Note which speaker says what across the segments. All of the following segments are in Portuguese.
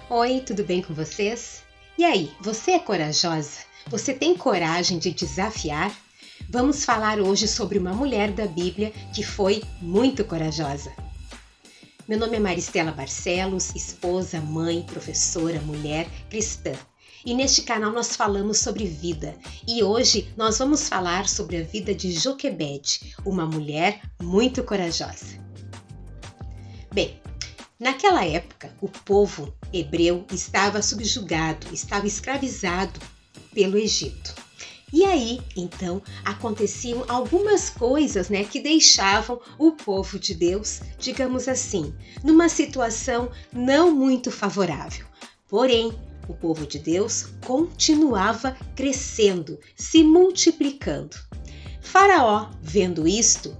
Speaker 1: Oi, tudo bem com vocês? E aí, você é corajosa? Você tem coragem de desafiar? Vamos falar hoje sobre uma mulher da Bíblia que foi muito corajosa. Meu nome é Maristela Barcelos, esposa, mãe, professora, mulher, cristã. E neste canal nós falamos sobre vida. E hoje nós vamos falar sobre a vida de Joquebede, uma mulher muito corajosa. Bem, naquela época o povo hebreu estava subjugado, estava escravizado pelo Egito. E aí, então, aconteciam algumas coisas, que deixavam o povo de Deus, digamos assim, numa situação não muito favorável. Porém, o povo de Deus continuava crescendo, se multiplicando. Faraó, vendo isto,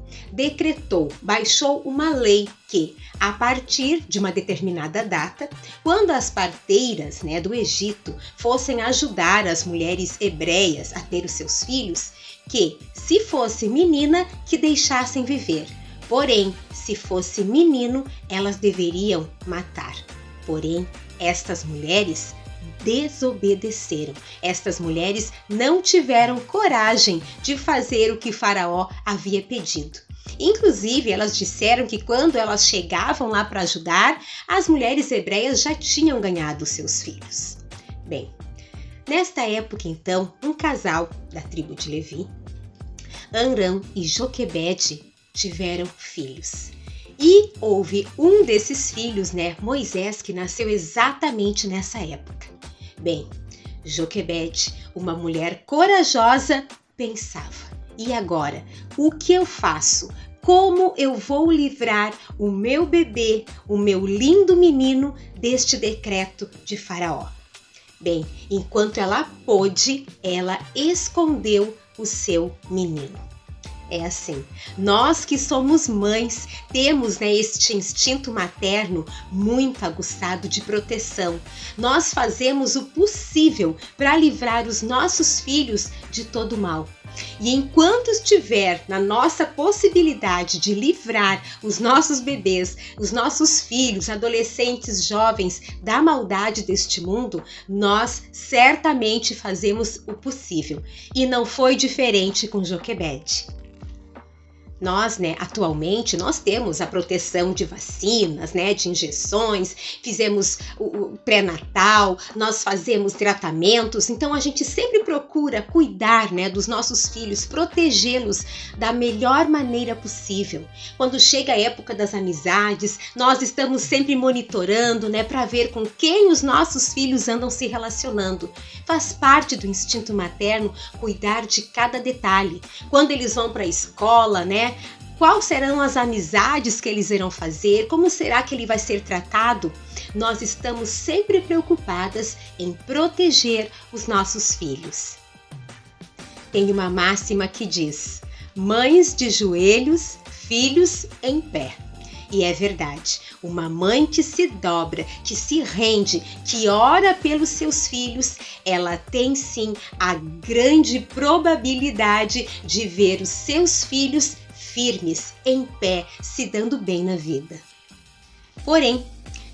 Speaker 1: baixou uma lei que, a partir de uma determinada data, quando as parteiras do Egito fossem ajudar as mulheres hebreias a ter os seus filhos, que, se fosse menina, que deixassem viver. Porém, se fosse menino, elas deveriam matar. Porém, estas mulheres desobedeceram. Estas mulheres não tiveram coragem de fazer o que Faraó havia pedido. Inclusive, elas disseram que quando elas chegavam lá para ajudar, as mulheres hebreias já tinham ganhado seus filhos. Bem, nesta época então, um casal da tribo de Levi, Amram e Joquebede, tiveram filhos. E houve um desses filhos, Moisés, que nasceu exatamente nessa época. Bem, Joquebede, uma mulher corajosa, pensava: e agora, o que eu faço? Como eu vou livrar o meu bebê, o meu lindo menino, deste decreto de Faraó? Bem, enquanto ela pôde, ela escondeu o seu menino. É assim, nós que somos mães temos este instinto materno muito aguçado de proteção. Nós fazemos o possível para livrar os nossos filhos de todo mal. E enquanto estiver na nossa possibilidade de livrar os nossos bebês, os nossos filhos, adolescentes, jovens da maldade deste mundo, nós certamente fazemos o possível. E não foi diferente com Joquebede. Nós, atualmente, nós temos a proteção de vacinas, de injeções, fizemos o pré-natal, nós fazemos tratamentos, então a gente sempre procura cuidar, dos nossos filhos, protegê-los da melhor maneira possível. Quando chega a época das amizades, nós estamos sempre monitorando, para ver com quem os nossos filhos andam se relacionando. Faz parte do instinto materno cuidar de cada detalhe. Quando eles vão para a escola, quais serão as amizades que eles irão fazer? Como será que ele vai ser tratado? Nós estamos sempre preocupadas em proteger os nossos filhos. Tem uma máxima que diz: mães de joelhos, filhos em pé. E é verdade, uma mãe que se dobra, que se rende, que ora pelos seus filhos, ela tem sim a grande probabilidade de ver os seus filhos firmes, em pé, se dando bem na vida. Porém,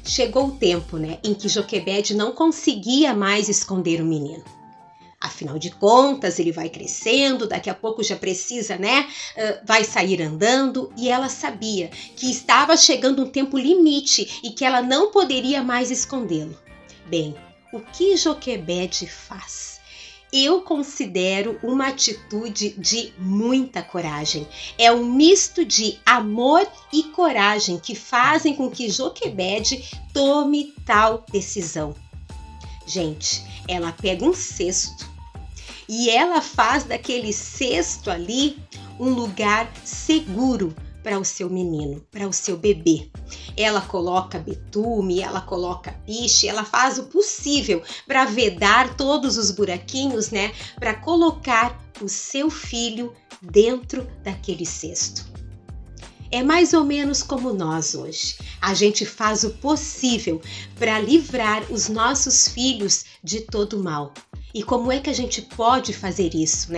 Speaker 1: chegou o tempo, em que Joquebede não conseguia mais esconder o menino. Afinal de contas, ele vai crescendo, daqui a pouco já precisa, vai sair andando, e ela sabia que estava chegando um tempo limite e que ela não poderia mais escondê-lo. Bem, o que Joquebede faz? Eu considero uma atitude de muita coragem. É um misto de amor e coragem que fazem com que Joquebede tome tal decisão. Gente, ela pega um cesto e ela faz daquele cesto ali um lugar seguro para o seu menino, para o seu bebê. Ela coloca betume, ela coloca piche, ela faz o possível para vedar todos os buraquinhos, para colocar o seu filho dentro daquele cesto. É mais ou menos como nós hoje. A gente faz o possível para livrar os nossos filhos de todo mal. E como é que a gente pode fazer isso,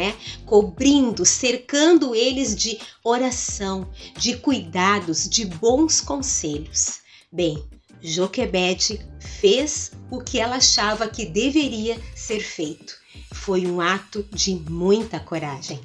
Speaker 1: Cobrindo, cercando eles de oração, de cuidados, de bons conselhos. Bem, Joquebede fez o que ela achava que deveria ser feito. Foi um ato de muita coragem.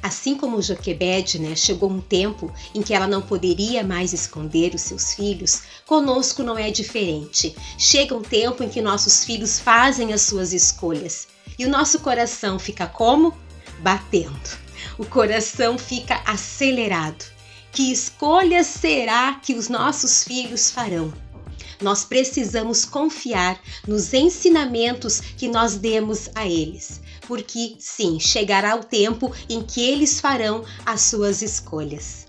Speaker 1: Assim como Joquebede, chegou um tempo em que ela não poderia mais esconder os seus filhos, conosco não é diferente. Chega um tempo em que nossos filhos fazem as suas escolhas e o nosso coração fica como? Batendo. O coração fica acelerado. Que escolha será que os nossos filhos farão? Nós precisamos confiar nos ensinamentos que nós demos a eles, porque sim, chegará o tempo em que eles farão as suas escolhas.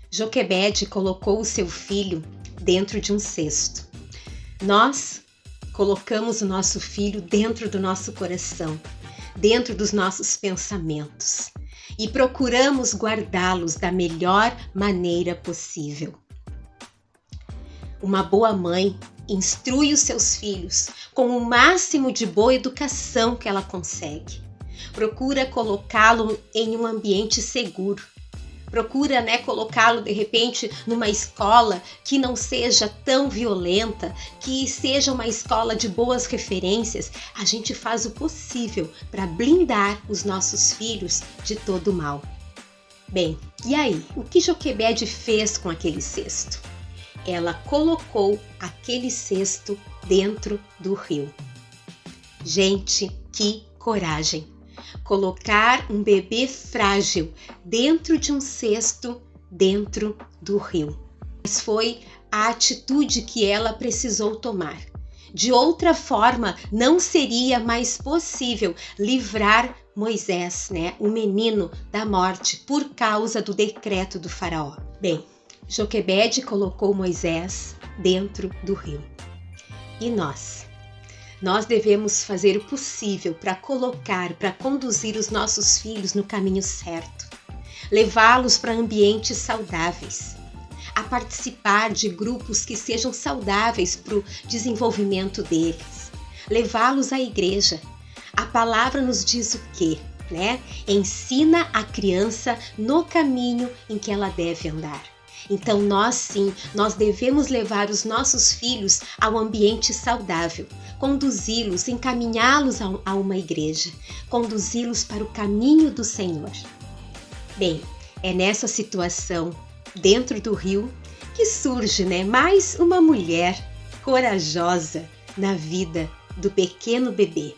Speaker 1: Joquebede colocou o seu filho dentro de um cesto. Nós colocamos o nosso filho dentro do nosso coração, dentro dos nossos pensamentos e procuramos guardá-los da melhor maneira possível. Uma boa mãe instrui os seus filhos com o máximo de boa educação que ela consegue. Procura colocá-lo em um ambiente seguro. Procura, colocá-lo de repente numa escola que não seja tão violenta, que seja uma escola de boas referências. A gente faz o possível para blindar os nossos filhos de todo o mal. Bem, e aí? O que Joquebede fez com aquele cesto? Ela colocou aquele cesto dentro do rio. Gente, que coragem! Colocar um bebê frágil dentro de um cesto dentro do rio. Mas foi a atitude que ela precisou tomar. De outra forma, não seria mais possível livrar Moisés, o menino, da morte por causa do decreto do faraó. Bem, Joquebede colocou Moisés dentro do rio. E nós? Nós devemos fazer o possível para conduzir os nossos filhos no caminho certo, levá-los para ambientes saudáveis, a participar de grupos que sejam saudáveis para o desenvolvimento deles, levá-los à igreja. A palavra nos diz o quê? Ensina a criança no caminho em que ela deve andar. Então nós devemos levar os nossos filhos ao ambiente saudável, conduzi-los, encaminhá-los a uma igreja, conduzi-los para o caminho do Senhor. Bem, é nessa situação, dentro do rio, que surge mais uma mulher corajosa na vida do pequeno bebê,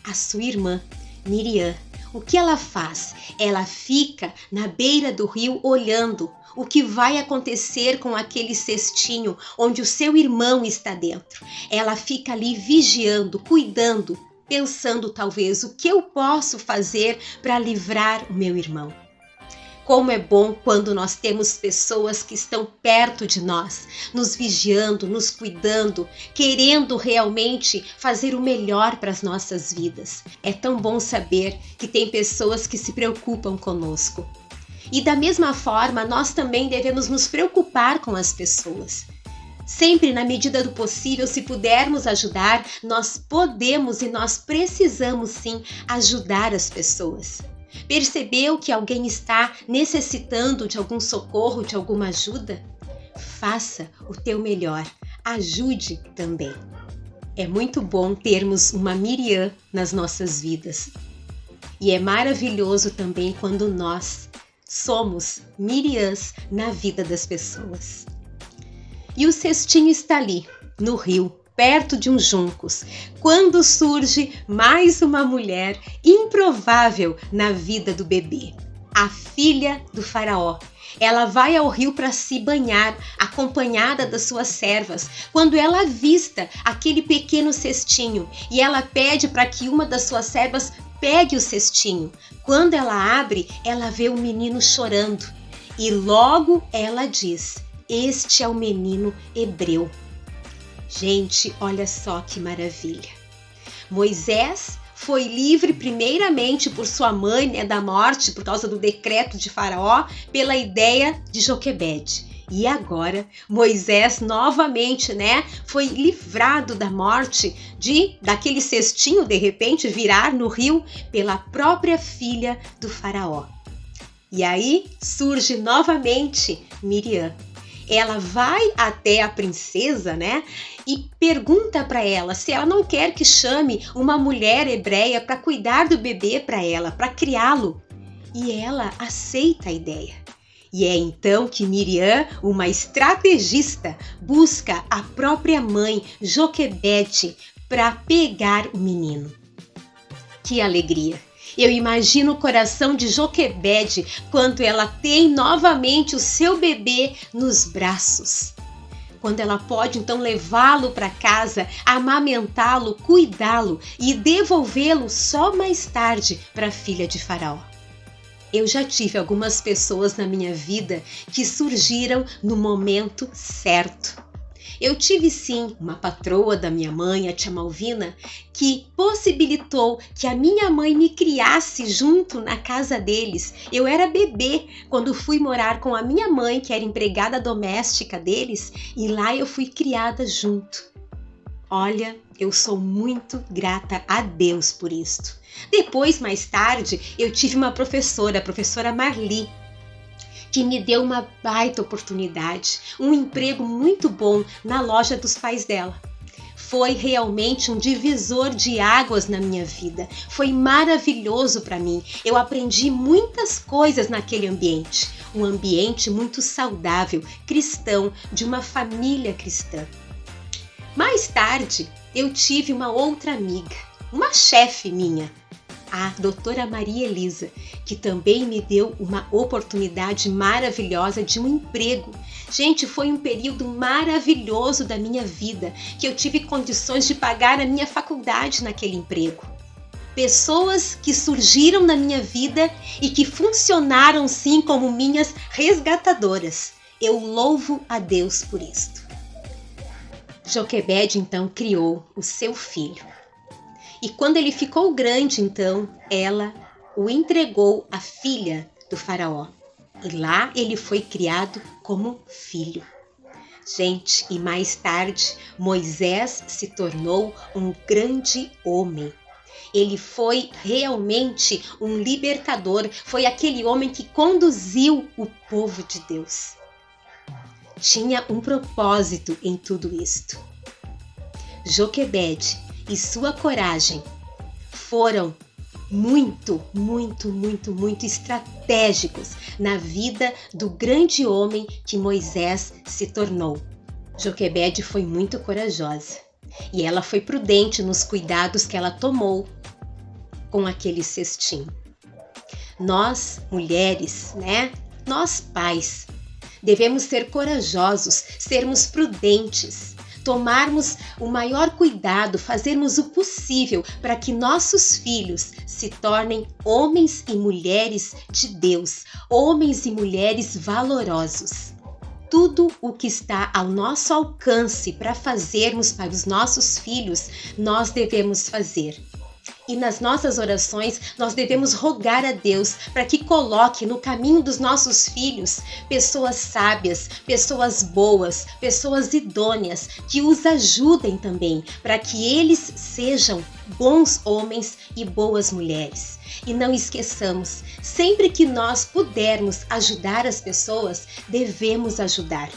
Speaker 1: a sua irmã, Miriam. O que ela faz? Ela fica na beira do rio olhando o que vai acontecer com aquele cestinho onde o seu irmão está dentro. Ela fica ali vigiando, cuidando, pensando talvez o que eu posso fazer para livrar o meu irmão. Como é bom quando nós temos pessoas que estão perto de nós, nos vigiando, nos cuidando, querendo realmente fazer o melhor para as nossas vidas. É tão bom saber que tem pessoas que se preocupam conosco. E da mesma forma, nós também devemos nos preocupar com as pessoas. Sempre, na medida do possível, se pudermos ajudar, nós podemos e nós precisamos sim ajudar as pessoas. Percebeu que alguém está necessitando de algum socorro, de alguma ajuda? Faça o teu melhor, ajude também. É muito bom termos uma Miriam nas nossas vidas. E é maravilhoso também quando nós somos Miriams na vida das pessoas. E o cestinho está ali, no rio, perto de uns juncos, quando surge mais uma mulher improvável na vida do bebê, a filha do faraó. Ela vai ao rio para se banhar, acompanhada das suas servas, quando ela avista aquele pequeno cestinho e ela pede para que uma das suas servas pegue o cestinho. Quando ela abre, ela vê o menino chorando e logo ela diz: "Este é o menino hebreu." Gente, olha só que maravilha. Moisés foi livre primeiramente por sua mãe, da morte, por causa do decreto de Faraó, pela ideia de Joquebede. E agora, Moisés novamente, foi livrado da morte, daquele cestinho, de repente, virar no rio pela própria filha do Faraó. E aí surge novamente Miriam. ela vai até a princesa, né? E pergunta para ela se ela não quer que chame uma mulher hebreia para cuidar do bebê para ela, para criá-lo. E ela aceita a ideia. E é então que Miriam, uma estrategista, busca a própria mãe, Joquebede, para pegar o menino. Que alegria! Eu imagino o coração de Joquebede quando ela tem novamente o seu bebê nos braços. Quando ela pode então levá-lo para casa, amamentá-lo, cuidá-lo e devolvê-lo só mais tarde para a filha de Faraó. Eu já tive algumas pessoas na minha vida que surgiram no momento certo. Eu tive sim uma patroa da minha mãe, a tia Malvina, que possibilitou que a minha mãe me criasse junto na casa deles. Eu era bebê quando fui morar com a minha mãe, que era empregada doméstica deles, e lá eu fui criada junto. Olha, eu sou muito grata a Deus por isto. Depois, mais tarde, eu tive uma professora, a professora Marli, que me deu uma baita oportunidade, um emprego muito bom na loja dos pais dela. Foi realmente um divisor de águas na minha vida. Foi maravilhoso para mim. Eu aprendi muitas coisas naquele ambiente. Um ambiente muito saudável, cristão, de uma família cristã. Mais tarde, eu tive uma outra amiga, uma chefe minha, a doutora Maria Elisa, que também me deu uma oportunidade maravilhosa de um emprego. Gente, foi um período maravilhoso da minha vida, que eu tive condições de pagar a minha faculdade naquele emprego. Pessoas que surgiram na minha vida e que funcionaram sim como minhas resgatadoras. Eu louvo a Deus por isto. Joquebede então criou o seu filho. E quando ele ficou grande, então, ela o entregou à filha do faraó. E lá ele foi criado como filho. Gente, e mais tarde, Moisés se tornou um grande homem. Ele foi realmente um libertador, foi aquele homem que conduziu o povo de Deus. Tinha um propósito em tudo isto. Joquebede e sua coragem foram muito estratégicos na vida do grande homem que Moisés se tornou. Joquebede foi muito corajosa e ela foi prudente nos cuidados que ela tomou com aquele cestinho. Nós, mulheres, né? Nós, pais, devemos ser corajosos, sermos prudentes, tomarmos o maior cuidado, fazermos o possível para que nossos filhos se tornem homens e mulheres de Deus, homens e mulheres valorosos. Tudo o que está ao nosso alcance para fazermos para os nossos filhos, nós devemos fazer. E nas nossas orações, nós devemos rogar a Deus para que coloque no caminho dos nossos filhos pessoas sábias, pessoas boas, pessoas idôneas, que os ajudem também, para que eles sejam bons homens e boas mulheres. E não esqueçamos, sempre que nós pudermos ajudar as pessoas, devemos ajudar.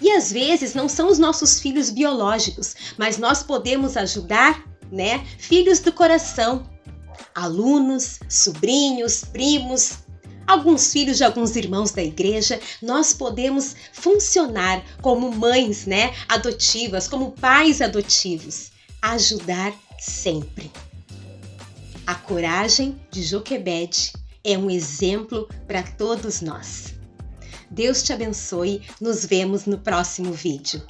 Speaker 1: E às vezes não são os nossos filhos biológicos, mas nós podemos ajudar, né? Filhos do coração, alunos, sobrinhos, primos, alguns filhos de alguns irmãos da igreja. Nós podemos funcionar como mães, né? Adotivas, como pais adotivos, ajudar sempre. A coragem de Joquebede é um exemplo para todos nós. Deus te abençoe, nos vemos no próximo vídeo.